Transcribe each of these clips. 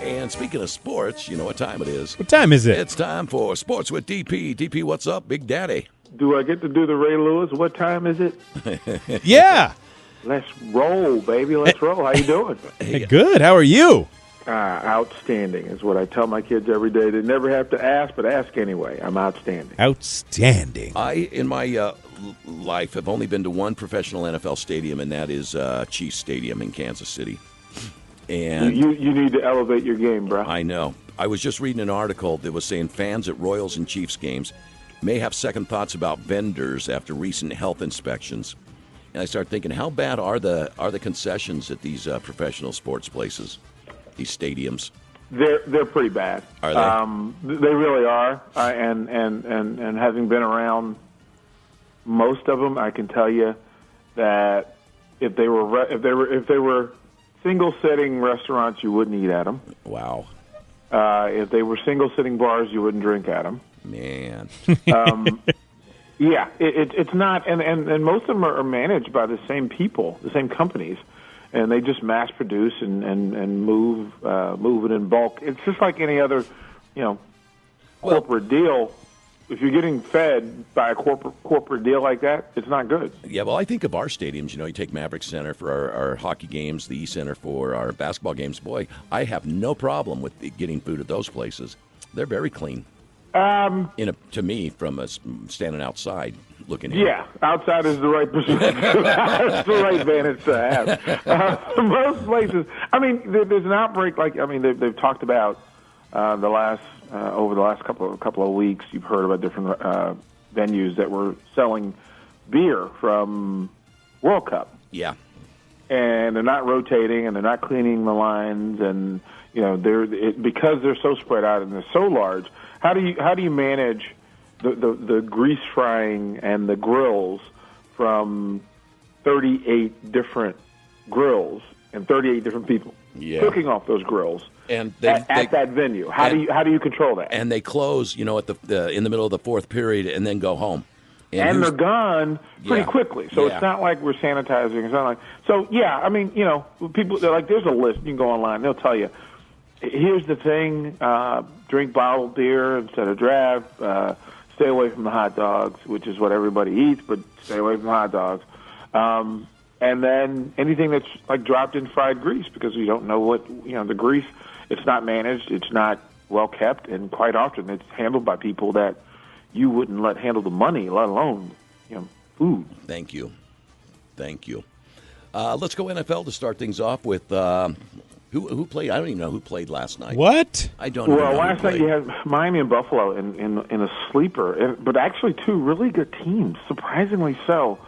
And speaking of sports, you know what time it is. What time is it? It's time for Sports with DP. DP, what's up, Big Daddy? Do I get to do the Ray Lewis? What time is it? Yeah. Let's roll, baby. Let's roll. How you doing? Hey, good. How are you? Outstanding is what I tell my kids every day. They never have to ask, but ask anyway. I'm outstanding. Outstanding. I, in my life, have only been to one professional NFL stadium, and that is Chiefs Stadium in Kansas City. And You need to elevate your game, bro. I know. I was just reading an article that was saying fans at Royals and Chiefs games may have second thoughts about vendors after recent health inspections. And I started thinking, how bad are the concessions at these professional sports places, these stadiums? They're pretty bad. Are they? They really are. And having been around most of them, I can tell you that if they were single sitting restaurants, you wouldn't eat at them. Wow. If they were single sitting bars, you wouldn't drink at them. Man. Yeah, it's not, and most of them are managed by the same people, the same companies, and they just mass produce and move it in bulk. It's just like any other, corporate deal. If you're getting fed by a corporate deal like that, it's not good. Yeah, well, I think of our stadiums. You take Maverick Center for our hockey games, the E Center for our basketball games. Boy, I have no problem with getting food at those places. They're very clean. To me, from standing outside looking in. Yeah, outside is the right perspective. That's the right advantage to have. Most places, there's an outbreak. They've talked about over the last couple of weeks. You've heard about different venues that were selling beer from World Cup. Yeah, and they're not rotating, and they're not cleaning the lines, and because they're so spread out and they're so large. How do you manage the grease frying and the grills from 38 different grills and 38 different people cooking off those grills and at that venue? How do you control that? And they close, at in the middle of the fourth period, and then go home. And they're gone pretty quickly, so it's not like we're sanitizing. It's not like people. They're like, there's a list. You can go online. They'll tell you. Here's the thing, drink bottled beer instead of draft, stay away from the hot dogs, which is what everybody eats, but stay away from the hot dogs. And then anything that's like dropped in fried grease, because we don't know the grease, it's not managed, it's not well kept, and quite often it's handled by people that you wouldn't let handle the money, let alone, food. Thank you. Let's go NFL to start things off with... Who played? I don't even know who played last night. What? I don't even know. Well, last night you had Miami and Buffalo in a sleeper, but actually two really good teams, surprisingly so.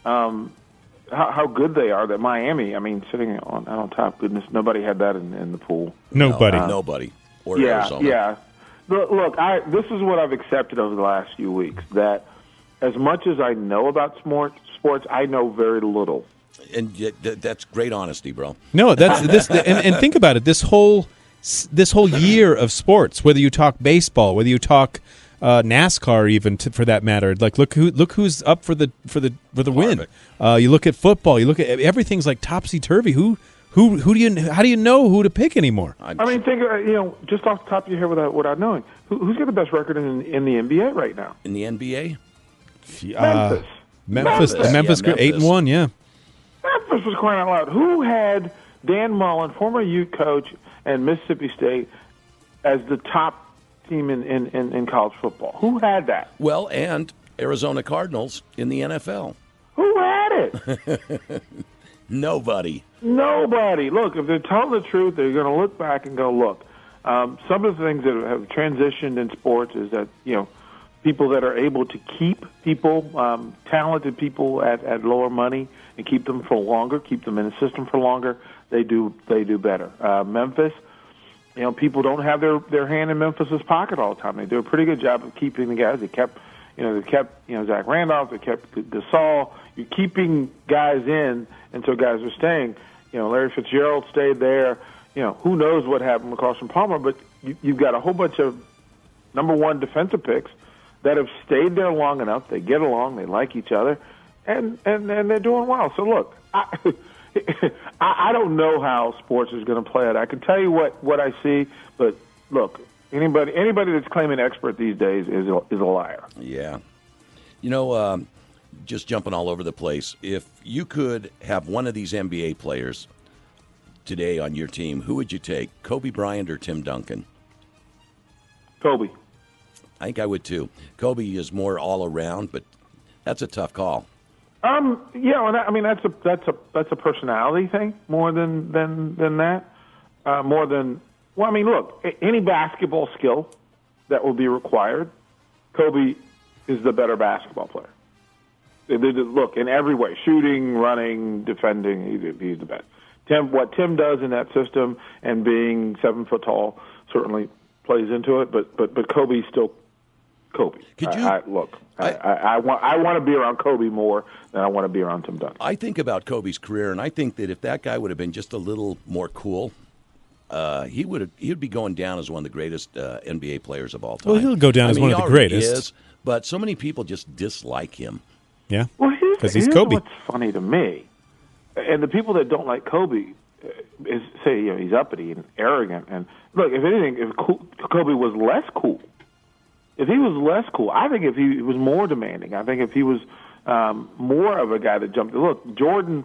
How good they are, that Miami, sitting on top, goodness, nobody had that in the pool. Nobody. Nobody. Or Arizona. Yeah. Look, this is what I've accepted over the last few weeks, that as much as I know about sports, I know very little. And that's great honesty, bro. No, that's this, and think about it. This whole year of sports, whether you talk baseball, whether you talk NASCAR, even for that matter. Like look who's up for the win. You look at football. You look at everything's like topsy turvy. How do you know who to pick anymore? Think just off the top of your head without knowing, who's got the best record in the NBA right now? In the NBA, Memphis. Memphis 8-1. Yeah. Memphis was crying out loud. Who had Dan Mullen, former Ute coach and Mississippi State, as the top team in college football? Who had that? Well, and Arizona Cardinals in the NFL. Who had it? Nobody. Look, if they're telling the truth, they're going to look back and go, look, some of the things that have transitioned in sports is that, people that are able to keep people, talented people at lower money and keep them for longer, keep them in the system for longer, they do better. Memphis, people don't have their hand in Memphis's pocket all the time. They do a pretty good job of keeping the guys. They kept Zach Randolph. They kept Gasol. You're keeping guys in until guys are staying. Larry Fitzgerald stayed there. Who knows what happened with Carson Palmer? But you've got a whole bunch of number one defensive picks that have stayed there long enough. They get along. They like each other, and they're doing well. So look, I don't know how sports is going to play out. I can tell you what I see, but look, anybody that's claiming expert these days is a liar. Yeah. You know, just jumping all over the place, if you could have one of these NBA players today on your team, who would you take, Kobe Bryant or Tim Duncan? Kobe. I think I would too. Kobe is more all around, but that's a tough call. Yeah, and I mean that's a personality thing more than that. More than I mean, look, any basketball skill that will be required, Kobe is the better basketball player. Look, in every way, shooting, running, defending, he's the best. What Tim does in that system and being 7 foot tall certainly plays into it, but Kobe's still Kobe. Could you I want to be around Kobe more than I want to be around Tim Duncan. I think about Kobe's career, and I think that if that guy would have been just a little more cool, he'd be going down as one of the greatest NBA players of all time. Well, he'll go down as one of the greatest. Is, but so many people just dislike him. Yeah, well, he's Kobe. What's funny to me, and the people that don't like Kobe say he's uppity and arrogant. And look, if anything, if Kobe was less cool. If he was less cool, I think if he was more demanding, I think if he was more of a guy that jumped. Look, Jordan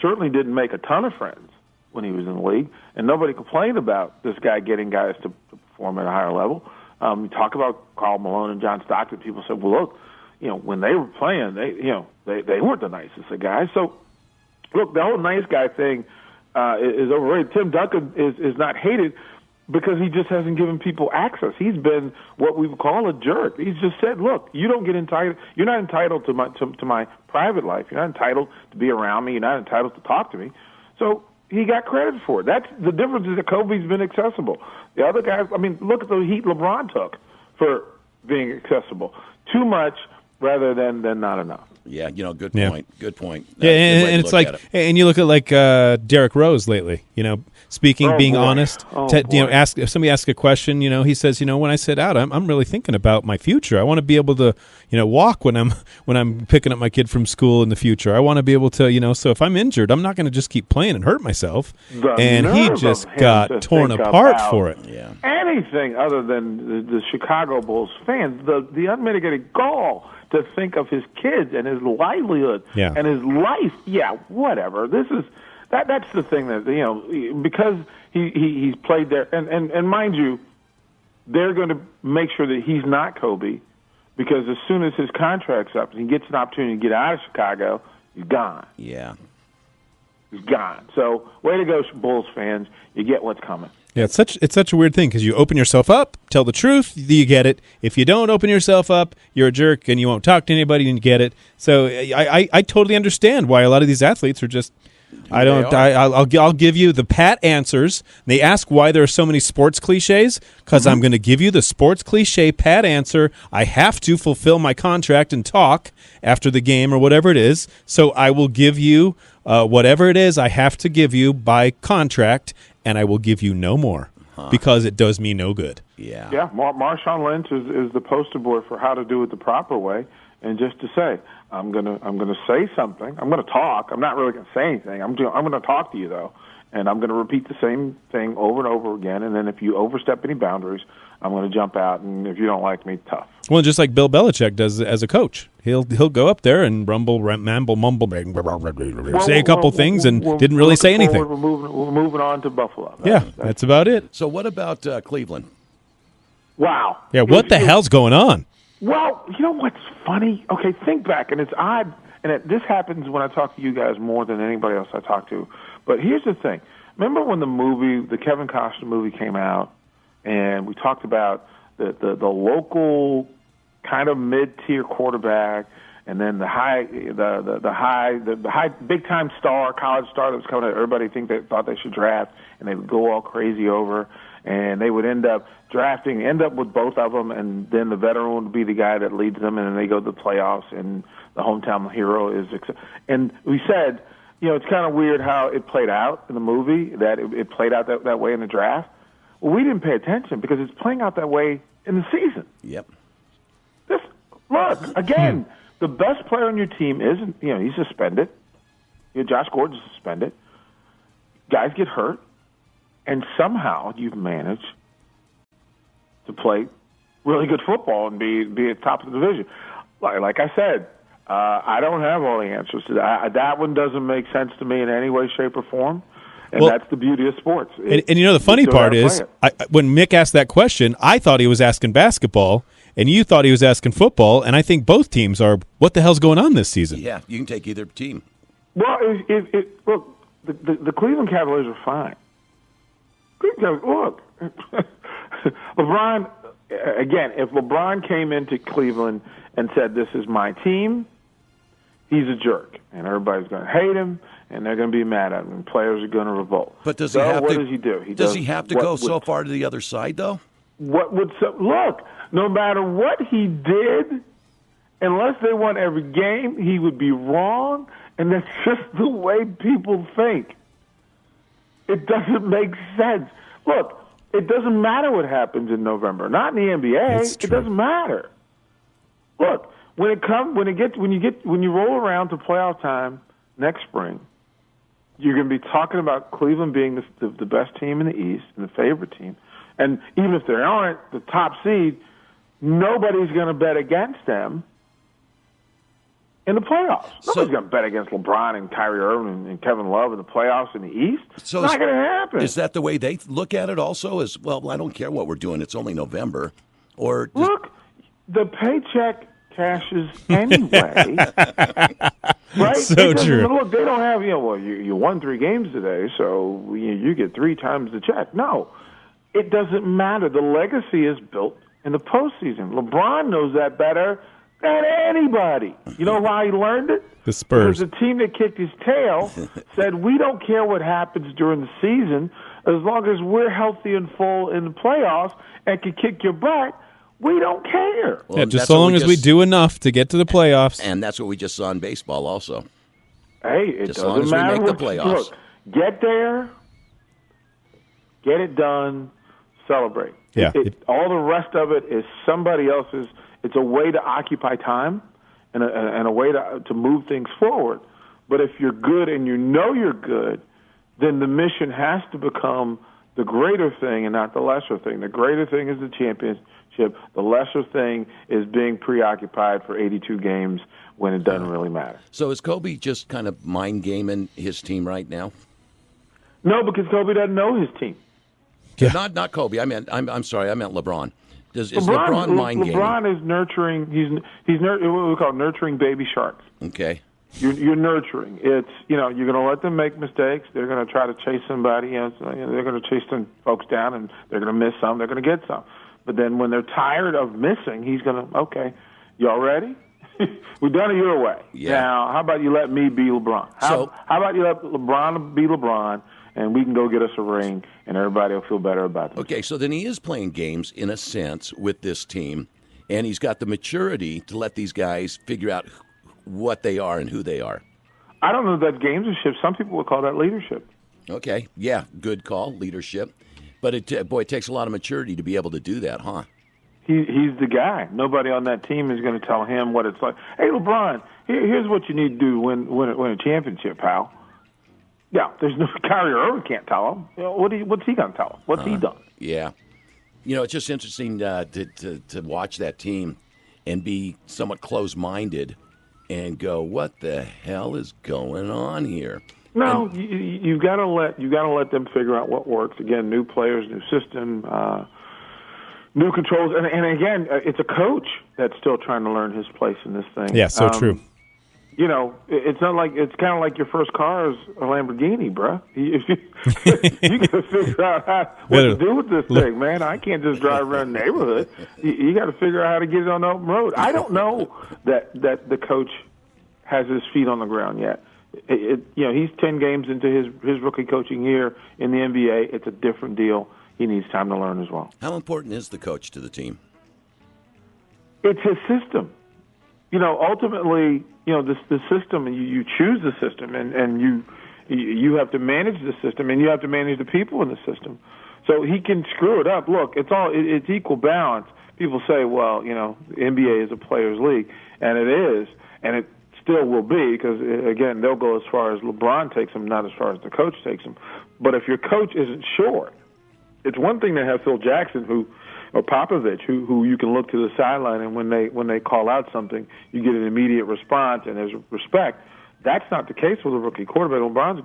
certainly didn't make a ton of friends when he was in the league, and nobody complained about this guy getting guys to perform at a higher level. You talk about Karl Malone and John Stockton. People said, "Well, look, when they were playing, they weren't the nicest of guys." So, look, the whole nice guy thing is overrated. Tim Duncan is not hated because he just hasn't given people access. He's been what we would call a jerk. He's just said, "Look, you don't get entitled. You're not entitled to my private life. You're not entitled to be around me. You're not entitled to talk to me." So he got credit for it. That's the difference. Is that Kobe's been accessible. The other guys, I mean, look at the heat LeBron took for being accessible. Too much rather than not enough. Yeah, good point. Good point. Yeah, and it's like, and you look at Derrick Rose lately. Being honest. If somebody asks a question, he says, when I sit out, I'm really thinking about my future. I want to be able to, walk when I'm picking up my kid from school in the future. I want to be able to, so if I'm injured, I'm not going to just keep playing and hurt myself. And he just got torn apart for it. Yeah. Anything other than the Chicago Bulls fans, the unmitigated gall to think of his kids and his livelihood and his life. Yeah, whatever. That's the thing that because he's played there, and mind you, they're going to make sure that he's not Kobe, because as soon as his contract's up and he gets an opportunity to get out of Chicago, he's gone. Yeah, he's gone. So way to go, Bulls fans! You get what's coming. Yeah, it's such a weird thing because you open yourself up, tell the truth, you get it. If you don't open yourself up, you're a jerk and you won't talk to anybody and you get it. So I totally understand why a lot of these athletes are just. I'll give you the pat answers. They ask why there are so many sports cliches because I'm going to give you the sports cliche pat answer. I have to fulfill my contract and talk after the game or whatever it is. So I will give you whatever it is I have to give you by contract, and I will give you no more because it does me no good. Yeah. Yeah. Marshawn Lynch is the poster boy for how to do it the proper way, and just to say, I'm gonna say something. I'm gonna talk. I'm not really gonna say anything. I'm gonna talk to you though, and I'm gonna repeat the same thing over and over again. And then if you overstep any boundaries, I'm gonna jump out. And if you don't like me, tough. Well, just like Bill Belichick does as a coach, he'll go up there and rumble, mumble, say a couple things, and didn't really say anything. We're moving on to Buffalo. That's about it. So what about Cleveland? Wow. Yeah, what the hell's going on? Well, you know what's funny? Okay, think back, and it's odd, and this happens when I talk to you guys more than anybody else I talk to. But here's the thing. Remember when the Kevin Costner movie came out, and we talked about the local kind of mid-tier quarterback, and then the high big time star, college star that was coming out. Everybody thought they should draft, and they would go all crazy over, and they would end up with both of them, and then the veteran would be the guy that leads them, and then they go to the playoffs, and the hometown hero is. And we said, it's kind of weird how it played out in the movie, that it played out that way in the draft. Well, we didn't pay attention because it's playing out that way in the season. Yep. Look, again, the best player on your team isn't, he's suspended. Josh Gordon's suspended. Guys get hurt, and somehow you've managed to play really good football and be at top of the division. Like I said, I don't have all the answers to that. That one doesn't make sense to me in any way, shape, or form. And that's the beauty of sports. And the funny part is, when Mick asked that question, I thought he was asking basketball, and you thought he was asking football, and I think both teams are, what the hell's going on this season? Yeah, you can take either team. Well, look, the Cleveland Cavaliers are fine. Look, LeBron, again, if LeBron came into Cleveland and said, this is my team, he's a jerk, and everybody's going to hate him, and they're going to be mad at him, and players are going to revolt. But does what does he do? Does he have to go so far to the other side, though? Look, no matter what he did, unless they won every game, he would be wrong, and that's just the way people think. It doesn't make sense. Look, it doesn't matter what happens in November. Not in the NBA. It doesn't matter. Look, when you roll around to playoff time next spring, you're going to be talking about Cleveland being the best team in the East and the favorite team. And even if they aren't the top seed, nobody's going to bet against them in the playoffs. Nobody's going to bet against LeBron and Kyrie Irving and Kevin Love in the playoffs in the East. It's not going to happen. Is that the way they look at it also? As well, I don't care what we're doing. It's only November. Look, the paycheck cashes anyway. Right? So true. Look, they don't have, you won 3 games today, so you get 3 times the check. No, it doesn't matter. The legacy is built in the postseason. LeBron knows that better than anybody. You know why he learned it? The Spurs. Because the team that kicked his tail said, we don't care what happens during the season. As long as we're healthy and full in the playoffs and can kick your butt, we don't care. Well, just so long as we do enough to get to the playoffs. And that's what we just saw in baseball also. Hey, it just doesn't matter. We make the playoffs. Look, get there, get it done, celebrate. Yeah. All the rest of it is somebody else's. It's a way to occupy time and a way to move things forward. But if you're good and you know you're good, then the mission has to become the greater thing and not the lesser thing. The greater thing is the championship. The lesser thing is being preoccupied for 82 games when it doesn't really matter. So is Kobe just kind of mind gaming his team right now? No, because Kobe doesn't know his team. Yeah. Not Kobe. I'm sorry. I meant LeBron. Is LeBron mind gaming? LeBron is nurturing. He's what we call nurturing baby sharks. Okay. You're nurturing. It's you're going to let them make mistakes. They're going to try to chase somebody. They're going to chase some folks down, and they're going to miss some. They're going to get some. But then when they're tired of missing, he's going to, okay, y'all ready? We've done it your way. Yeah. Now, how about you let me be LeBron? How about you let LeBron be LeBron, and we can go get us a ring, and everybody will feel better about it. Okay, so then he is playing games, in a sense, with this team, and he's got the maturity to let these guys figure out what they are and who they are. I don't know if that's gamesmanship. Some people would call that leadership. Okay, yeah, good call, leadership. But it takes a lot of maturity to be able to do that, huh? He's the guy. Nobody on that team is going to tell him what it's like. Hey, LeBron, here's what you need to do to win a championship, pal. Yeah, there's no Kyrie Irving can't tell him. What's he going to tell him? What's he done? Yeah, it's just interesting to watch that team and be somewhat close-minded and go, what the hell is going on here? No, you got to let them figure out what works. Again, new players, new system, new controls, and again, it's a coach that's still trying to learn his place in this thing. Yeah, so true. It's not like it's kind of like your first car is a Lamborghini, bro. You got to figure out what to do with this thing, man. I can't just drive around the neighborhood. You got to figure out how to get it on the open road. I don't know that the coach has his feet on the ground yet. He's 10 games into his rookie coaching year in the NBA. It's a different deal. He needs time to learn as well. How important is the coach to the team? It's his system. Ultimately, the system, and you choose the system, and you have to manage the system, and you have to manage the people in the system. So he can screw it up. Look, it's equal balance. People say, well, the NBA is a players' league, and it is, and it's still will be, because, again, they'll go as far as LeBron takes them, not as far as the coach takes them. But if your coach isn't sure, it's one thing to have Phil Jackson or Popovich, who you can look to the sideline, and when they call out something, you get an immediate response and there's respect. That's not the case with a rookie quarterback. LeBron's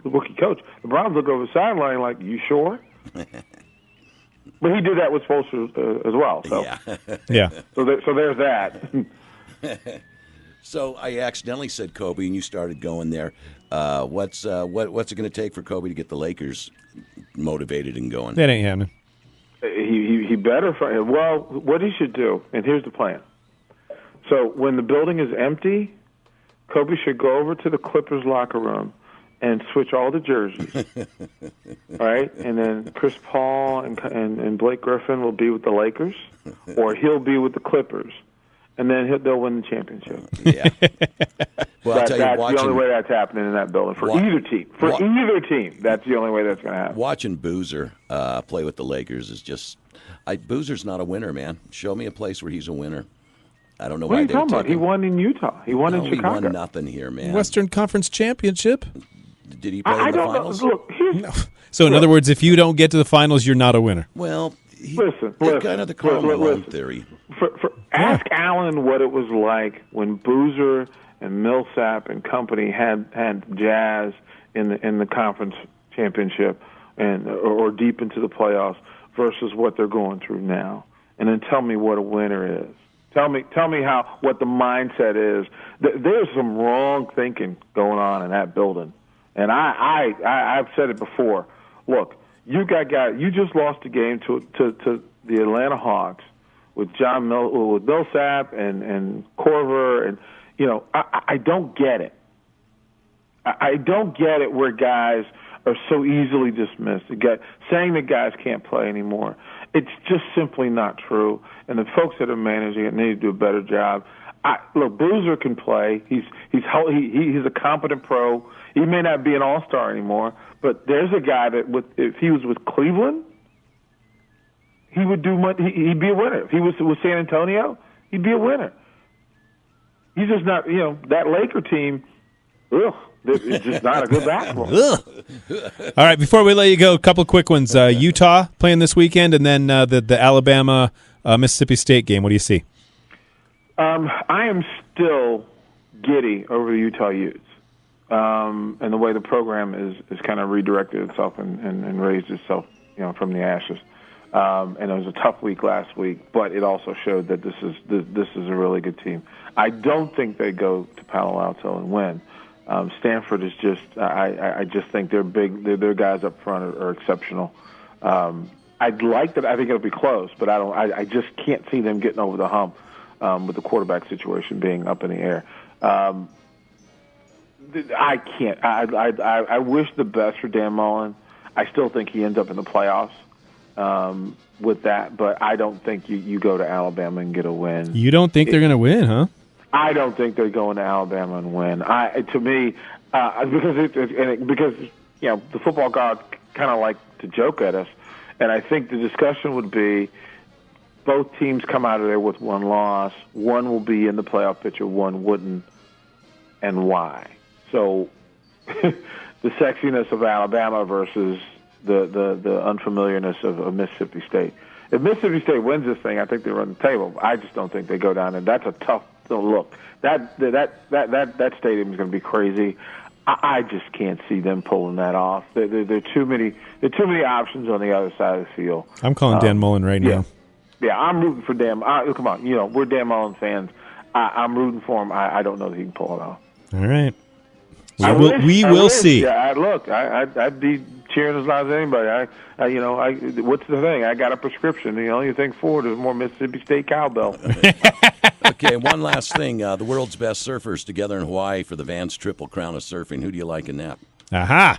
a rookie coach. LeBron's look over the sideline like, you sure? But he did that with Spoelstra as well. So. Yeah. So there's that. So I accidentally said Kobe, and you started going there. What's it going to take for Kobe to get the Lakers motivated and going? That ain't happening. He better find. Well, what he should do, and here's the plan. So when the building is empty, Kobe should go over to the Clippers locker room and switch all the jerseys. All right, and then Chris Paul and Blake Griffin will be with the Lakers, or he'll be with the Clippers, and then they'll win the championship. Yeah. Well, I'll tell you, that's the only way that's happening in that building for either team. For either team, that's the only way that's going to happen. Watching Boozer play with the Lakers is just Boozer's not a winner, man. Show me a place where he's a winner. I don't know what why are you they talking would about? take He him. won in Utah. He won in Chicago. He won nothing here, man. Western Conference Championship. Did he play in the don't finals? know. Look, So in other words, if you don't get to the finals, you're not a winner. Well, listen. kind of the Karl Malone theory. Ask Allen what it was like when Boozer and Millsap and company had Jazz in the conference championship or deep into the playoffs versus what they're going through now, and then tell me what a winner is. Tell me what the mindset is. There's some wrong thinking going on in that building, and I've said it before. Look, you got guys. You just lost a game to the Atlanta Hawks with with Millsap and Korver, and I don't get it. I don't get it where guys are so easily dismissed. Saying that guys can't play anymore. It's just simply not true. And the folks that are managing it need to do a better job. Look, Boozer can play. He's a competent pro. He may not be an all-star anymore, but there's a guy that if he was with Cleveland, he would do much. He'd be a winner. If he was with San Antonio, he'd be a winner. He's just not. That Laker team. Ugh. It's just not a good basketball. All right, before we let you go, a couple quick ones. Utah playing this weekend, and then the Alabama Mississippi State game. What do you see? I am still giddy over the Utah Utes and the way the program is kind of redirected itself and raised itself, from the ashes. And it was a tough week last week, but it also showed that this is a really good team. I don't think they go to Palo Alto and win. Stanford is just. I just think they're big. Their guys up front are exceptional. I'd like that. I think it'll be close, but I don't. I just can't see them getting over the hump with the quarterback situation being up in the air. I can't. I wish the best for Dan Mullen. I still think he ends up in the playoffs with that, but I don't think you go to Alabama and get a win. You don't think they're going to win, huh? I don't think they're going to Alabama and win. To me, because the football gods kind of like to joke at us, and I think the discussion would be both teams come out of there with one loss. One will be in the playoff picture, one wouldn't, and why? So the sexiness of Alabama versus the unfamiliarness of Mississippi State. If Mississippi State wins this thing, I think they run the table. I just don't think they go down, and that's a tough look. That stadium is going to be crazy. I just can't see them pulling that off. There are too many options on the other side of the field. I'm calling Dan Mullen right now. Yeah, I'm rooting for Dan. Come on, we're Dan Mullen fans. I'm rooting for him. I don't know that he can pull it off. All right. We will see. Yeah, I'd be cheering as loud as anybody. What's the thing? I got a prescription. The only thing forward is more Mississippi State cowbell. Okay, one last thing. The world's best surfers together in Hawaii for the Vans Triple Crown of Surfing. Who do you like in that? Aha!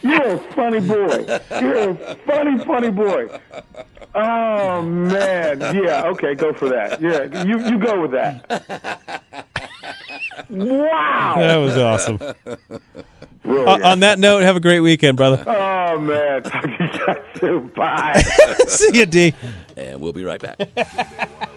You're a funny boy. You're a funny boy. Oh, man. Yeah, okay, go for that. Yeah, you go with that. Wow. That was awesome. On that note, have a great weekend, brother. Oh, Oh, man. Talk to you guys soon. Bye. See you, D. And we'll be right back.